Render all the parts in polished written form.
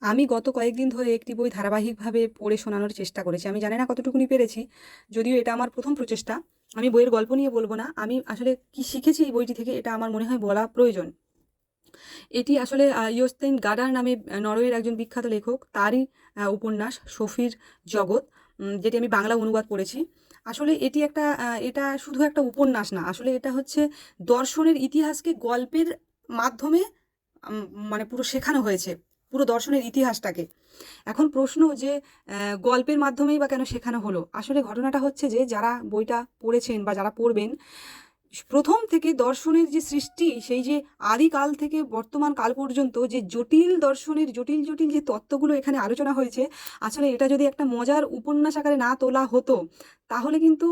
আমি গত কয়েকদিন ধরে একটি বই ধারাবাহিকভাবে পড়ে শোনানোর চেষ্টা করেছি। আমি জানি না কতটুকুনি পেরেছি। যদিও এটা আমার ১ম প্রচেষ্টা। আমি বইয়ের গল্প নিয়ে বলব না। আমি আসলে কি শিখেছি এই বইটি থেকে এটা আমার মনে হয় বলা প্রয়োজন। এটি আসলে ইয়োস্তেইন গাডার নামে নরওয়ের একজন বিখ্যাত লেখক। তারই উপন্যাস 'সফির জগৎ', যেটি আমি বাংলা অনুবাদ করেছি। আসলে এটি একটা এটা শুধু একটা উপন্যাস না। আসলে এটা হচ্ছে দর্শনের ইতিহাসকে গল্পের মাধ্যমে আম মানে পুরো শেখানো হয়েছে। পুরো দর্শনের ইতিহাসটাকে। এখন প্রশ্ন যে গল্পের মাধ্যমেই বা কেন শেখানো হলো? আসলে ঘটনাটা হচ্ছে যে যারা বইটা পড়েছেন বা যারা পড়বেন, প্রথম থেকে দর্শনের যে সৃষ্টি, সেই যে আদিকাল থেকে বর্তমান কাল পর্যন্ত যে জটিল দর্শনের জটিল, জটিল যে তত্ত্বগুলো এখানে আলোচনা হয়েছে, আসলে এটা যদি একটা মজার উপন্যাস আকারে না তোলা হতো, তাহলে কিন্তু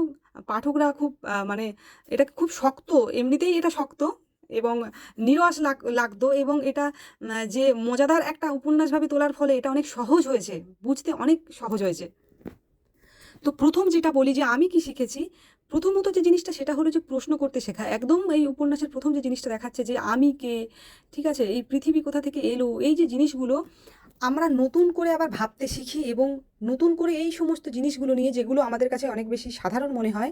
পাঠকরা খুব মানে এটা খুব শক্ত, এমনিতেই এটা শক্ত এবং নিরস লাগতো এবং এটা যে মজাদার একটা উপন্যাসভাবে তোলার ফলে এটা অনেক সহজ হয়েছে, বুঝতে অনেক সহজ হয়েছে। তো প্রথম যেটা বলি যে আমি কি শিখেছি, প্রথমত যে জিনিসটা সেটা হলো যে প্রশ্ন করতে শেখা। একদম এই উপন্যাসের প্রথম যে জিনিসটা দেখাচ্ছে যে আমি কে, ঠিক আছে? এই পৃথিবী কোথা থেকে এলো, এই যে জিনিসগুলো আমরা নতুন করে আবার ভাবতে শিখি এবং নতুন করে এই সমস্ত জিনিসগুলো নিয়ে, যেগুলো আমাদের কাছে অনেক বেশি সাধারণ মনে হয়,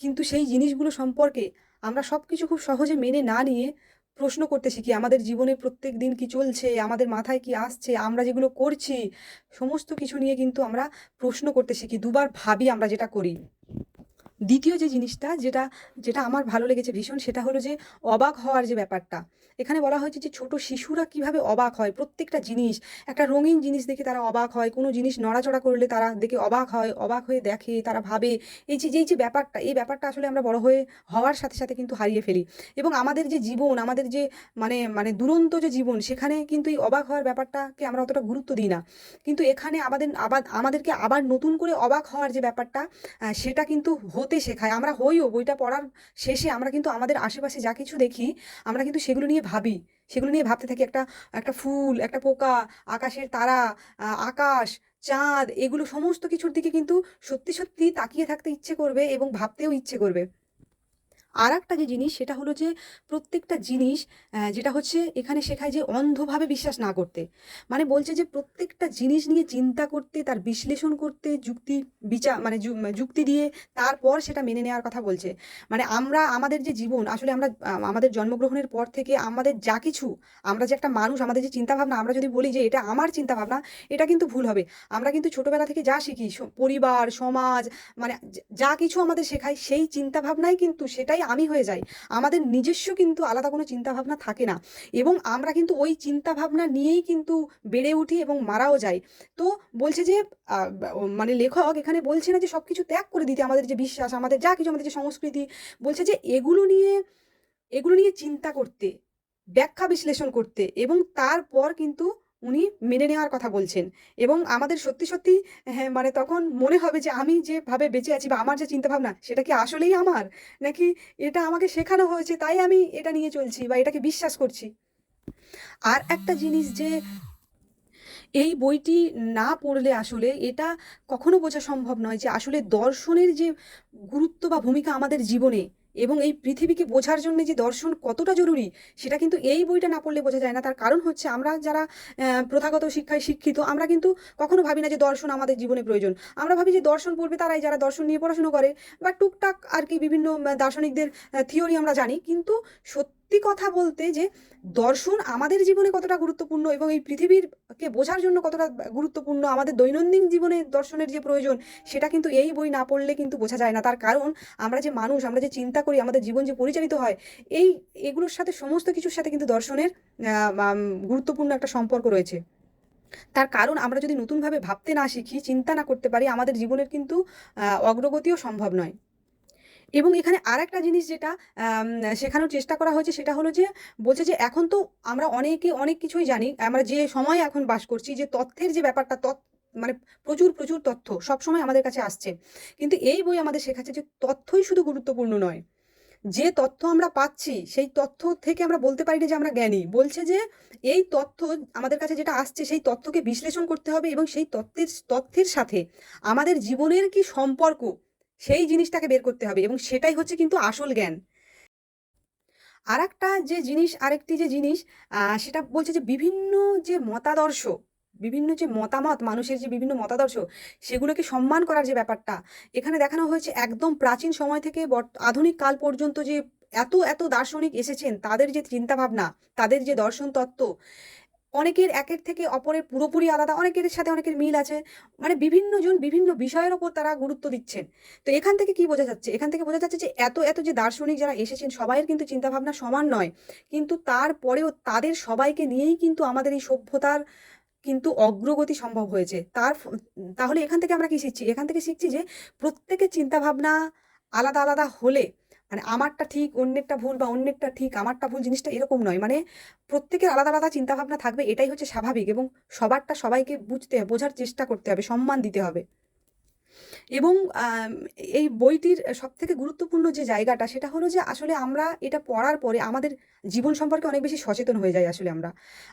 কিন্তু সেই জিনিসগুলো সম্পর্কে আমরা সবকিছু খুব সহজে মেনে না নিয়ে প্রশ্ন করতে শিখি। আমাদের জীবনে প্রত্যেক দিন কি চলছে, আমাদের মাথায় কি আসছে, আমরা যেগুলো করছি, সমস্ত কিছু নিয়ে কিন্তু আমরা প্রশ্ন করতে শিখি। দুবার ভাবি আমরা যেটা করি। দ্বিতীয় যে জিনিসটা যেটা যেটা আমার ভালো লেগেছে ভীষণ, সেটা হলো যে অবাক হওয়ার যে ব্যাপারটা। এখানে বলা হয়েছে যে ছোট শিশুরা কিভাবে অবাক হয় প্রত্যেকটা জিনিস, একটা রঙিন জিনিস দেখে তারা অবাক হয়, কোনো জিনিস নড়াচড়া করলে তারা দেখে অবাক হয়, অবাক হয়ে দেখে, তারা ভাবে। এই যে ব্যাপারটা, এই ব্যাপারটা আসলে আমরা বড় হয়ে হওয়ার সাথে সাথে কিন্তু হারিয়ে ফেলি। এবং আমাদের যে জীবন, আমাদের যে মানে দুরন্ত যে জীবন, সেখানে কিন্তু এই অবাক হওয়ার ব্যাপারটাকে আমরা অতটা গুরুত্ব দিই না। কিন্তু এখানে আমাদেরকে আবার নতুন করে অবাক হওয়ার যে ব্যাপারটা, সেটা কিন্তু হতে শেখায়। আমরা হইও, বইটা পড়ার শেষে আমরা কিন্তু আমাদের আশেপাশে যা কিছু দেখি, আমরা কিন্তু সেগুলো নিয়ে ভাবি। সেগুলো নিয়ে ভাবতে থাকি। একটা একটা ফুল, একটা পোকা, আকাশের তারা, আকাশ, চাঁদ, এগুলো সমস্ত কিছুর দিকে কিন্তু সত্যি, সত্যি তাকিয়ে থাকতে ইচ্ছে করবে এবং ভাবতেও ইচ্ছে করবে। আরেকটা যে জিনিস সেটা হলো যে প্রত্যেকটা জিনিস যেটা হচ্ছে এখানে শেখায় যে অন্ধভাবে বিশ্বাস না করতে। মানে বলছে যে প্রত্যেকটা জিনিস নিয়ে চিন্তা করতে, তার বিশ্লেষণ করতে, যুক্তি দিয়ে তারপর সেটা মেনে নেওয়ার কথা বলছে। মানে আমরা আমাদের যে জীবন, আসলে আমরা আমাদের জন্মগ্রহণের পর থেকে আমাদের যা কিছু, আমরা যে একটা মানুষ, আমাদের যে চিন্তাভাবনা, আমরা যদি বলি যে এটা আমার চিন্তাভাবনা, এটা কিন্তু ভুল হবে। আমরা কিন্তু ছোটবেলা থেকে যা শিখি, পরিবার, সমাজ, মানে যা কিছু আমাদের শেখায়, সেই চিন্তাভাবনাই কিন্তু সেটাই আমি হয়ে যাই। আমাদের নিজস্ব কিন্তু আলাদা কোনো চিন্তাভাবনা থাকে না এবং আমরা কিন্তু ওই চিন্তাভাবনা নিয়েই কিন্তু বেড়ে উঠি এবং মারাও যাই। তো বলছে যে মানে লেখক এখানে বলছে না যে সবকিছু ত্যাগ করে দিতে, আমাদের যে বিশ্বাস, আমাদের যা কিছু, আমাদের যে সংস্কৃতি, বলছে যে এগুলো নিয়ে চিন্তা করতে, ব্যাখ্যা বিশ্লেষণ করতে এবং তারপর কিন্তু উনি মেনে নেওয়ার কথা বলছেন। এবং আমাদের সত্যি, সত্যি, হ্যাঁ, মানে তখন মনে হবে যে আমি যেভাবে বেঁচে আছি বা আমার যে চিন্তাভাবনা, সেটা কি আসলেই আমার? নাকি এটা আমাকে শেখানো হয়েছে তাই আমি এটা নিয়ে চলছি বা এটাকে বিশ্বাস করছি। আর একটা জিনিস যে এই বইটি না পড়লে আসলে এটা কখনো বোঝা সম্ভব নয় যে আসলে দর্শনের যে গুরুত্ব বা ভূমিকা আমাদের জীবনে এবং এই পৃথিবীকে বোঝার জন্য যে দর্শন কতটা জরুরি, সেটা কিন্তু এই বইটা না পড়লে বোঝা যায় না। তার কারণ হচ্ছে আমরা যারা প্রথাগত শিক্ষায় শিক্ষিত, আমরা কিন্তু কখনো ভাবি না যে দর্শন আমাদের জীবনে প্রয়োজন। আমরা ভাবি যে দর্শন পড়বে তারাই যারা দর্শন নিয়ে পড়াশুনো করে বা টুকটাক আর কি বিভিন্ন দার্শনিকদের থিওরি আমরা জানি। কিন্তু সত্যি কথা বলতে যে দর্শন আমাদের জীবনে কতটা গুরুত্বপূর্ণ এবং এই পৃথিবীরকে বোঝার জন্য কতটা গুরুত্বপূর্ণ, আমাদের দৈনন্দিন জীবনে দর্শনের যে প্রয়োজন, সেটা কিন্তু এই বই না পড়লে কিন্তু বোঝা যায় না। তার কারণ আমরা যে মানুষ, আমরা যে চিন্তা করি, আমাদের জীবন যে পরিচালিত হয়, এই এগুলোর সাথে, সমস্ত কিছুর সাথে কিন্তু দর্শনের গুরুত্বপূর্ণ একটা সম্পর্ক রয়েছে। তার কারণ আমরা যদি নতুনভাবে ভাবতে না শিখি, চিন্তা না করতে পারি, আমাদের জীবনের কিন্তু অগ্রগতিও সম্ভব নয়। এবং এখানে আরেকটা জিনিস যেটা আম শেখানোর চেষ্টা করা হয়েছে, সেটা হলো যে বলছে যে এখন তো আমরা অনেকে অনেক কিছুই জানি। আমরা যে সময়ে এখন বাস করছি, যে তথ্যের যে ব্যাপারটা, মানে প্রচুর, প্রচুর তথ্য সবসময় আমাদের কাছে আসছে। কিন্তু এই বই আমাদের শেখাচ্ছে যে তথ্যই শুধু গুরুত্বপূর্ণ নয়। যে তথ্য আমরা পাচ্ছি, সেই তথ্য থেকে আমরা বলতে পারি না যে আমরা জ্ঞানী। বলছে যে এই তথ্য আমাদের কাছে যেটা আসছে, সেই তথ্যকে বিশ্লেষণ করতে হবে এবং সেই তথ্যের সাথে আমাদের জীবনের কি সম্পর্ক, সেই জিনিসটাকে বের করতে হবে এবং সেটাই হচ্ছে কিন্তু আসল জ্ঞান। আরেকটি যে জিনিস সেটা বলছে যে বিভিন্ন যে মতাদর্শ, বিভিন্ন যে মতামত, মানুষের যে বিভিন্ন মতাদর্শ, সেগুলোকে সম্মান করার যে ব্যাপারটা এখানে দেখানো হয়েছে। একদম প্রাচীন সময় থেকে আধুনিক কাল পর্যন্ত যে এত এত দার্শনিক এসেছেন, তাদের যে চিন্তাভাবনা, তাদের যে দর্শন তত্ত্ব, অনেকের একের থেকে অপরের পুরোপুরি আলাদা, অনেকের সাথে অনেকের মিল আছে। মানে বিভিন্ন জন বিভিন্ন বিষয়ের ওপর তারা গুরুত্ব দিচ্ছেন। তো এখান থেকে কি বোঝা যাচ্ছে? এখান থেকে বোঝা যাচ্ছে যে এত এত যে দার্শনিক যারা এসেছেন, সবাইয়ের কিন্তু চিন্তাভাবনা সমান নয়, কিন্তু তারপরেও তাদের সবাইকে নিয়েই কিন্তু আমাদের এই সভ্যতার কিন্তু অগ্রগতি সম্ভব হয়েছে। তাহলে এখান থেকে আমরা কি শিখছি? এখান থেকে শিখছি যে প্রত্যেকের চিন্তাভাবনা আলাদা আলাদা হলে, মানে আমারটা ঠিক অন্যেরটা ভুল, বা অন্যেরটা ঠিক আমারটা ভুল, জিনিসটা এরকম নয়। মানে প্রত্যেকের আলাদা আলাদা চিন্তাভাবনা থাকবে, এটাই হচ্ছে স্বাভাবিক, এবং সবারটা সবাইকে বোঝার চেষ্টা করতে হবে, সম্মান দিতে হবে। এবং এই বইটির সবথেকে গুরুত্বপূর্ণ যে জায়গাটা, সেটা হলো যে আসলে আমরা এটা পড়ার পরে আমাদের জীবন সম্পর্কে অনেক বেশি সচেতন হয়ে যাই। আসলে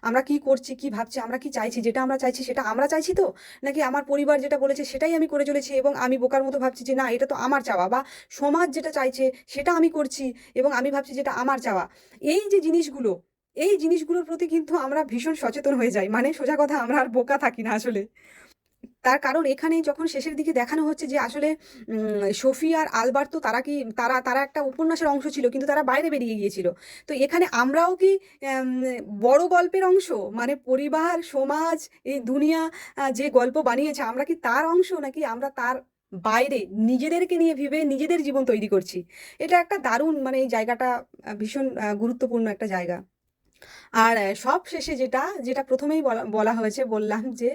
আমরা কি করছি, কি ভাবছি, আমরা কি চাইছি, যেটা আমরা চাইছি সেটা আমরা চাইছি তো, নাকি আমার পরিবার যেটা বলেছে সেটাই আমি করে চলেছি, এবং আমি বোকার মতো ভাবছি যে না, এটা তো আমার চাওয়া, বা সমাজ যেটা চাইছে সেটা আমি করছি এবং আমি ভাবছি যেটা আমার চাওয়া। এই যে জিনিসগুলো, এই জিনিসগুলোর প্রতি কিন্তু আমরা ভীষণ সচেতন হয়ে যাই। মানে সোজা কথা, আমরা আর বোকা থাকি না আসলে। তার কারণ এখানে যখন শেষের দিকে দেখানো হচ্ছে যে আসলে সোফি আর আলবার্তো তারা কি তারা তারা একটা উপন্যাসের অংশ ছিল, কিন্তু তারা বাইরে বেরিয়ে গিয়েছিল। তো এখানে আমরাও কি আম, বড় গল্পের অংশ? মানে পরিবার, সমাজ, এই দুনিয়া যে গল্প বানিয়েছে, আমরা কি তার অংশ, নাকি আমরা তার বাইরে নিজেদেরকে নিয়ে ভেবে নিজেদের জীবন তৈরি করছি? এটা একটা দারুণ, মানে এই জায়গাটা ভীষণ গুরুত্বপূর্ণ একটা জায়গা। আর সব শেষে যেটা যেটা প্রথমেই বলা বলা হয়েছে, বললাম যে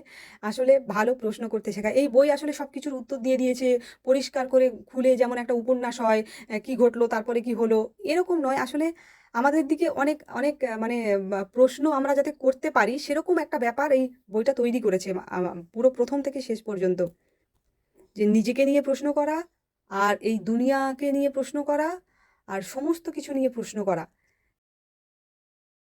আসলে ভালো প্রশ্ন করতে শেখা। এই বই আসলে সবকিছুর উত্তর দিয়ে দিয়েছে পরিষ্কার করে, খুলে, যেমন একটা উপন্যাস হয়, কি ঘটলো তারপরে কি হলো, এরকম নয়। আসলে আমাদের দিকে অনেক অনেক মানে প্রশ্ন আমরা যাতে করতে পারি, সেরকম একটা ব্যাপার এই বইটা তৈরি করেছে। পুরো প্রথম থেকে শেষ পর্যন্ত, যে নিজেকে নিয়ে প্রশ্ন করা, আর এই দুনিয়াকে নিয়ে প্রশ্ন করা, আর সমস্ত কিছু নিয়ে প্রশ্ন করা।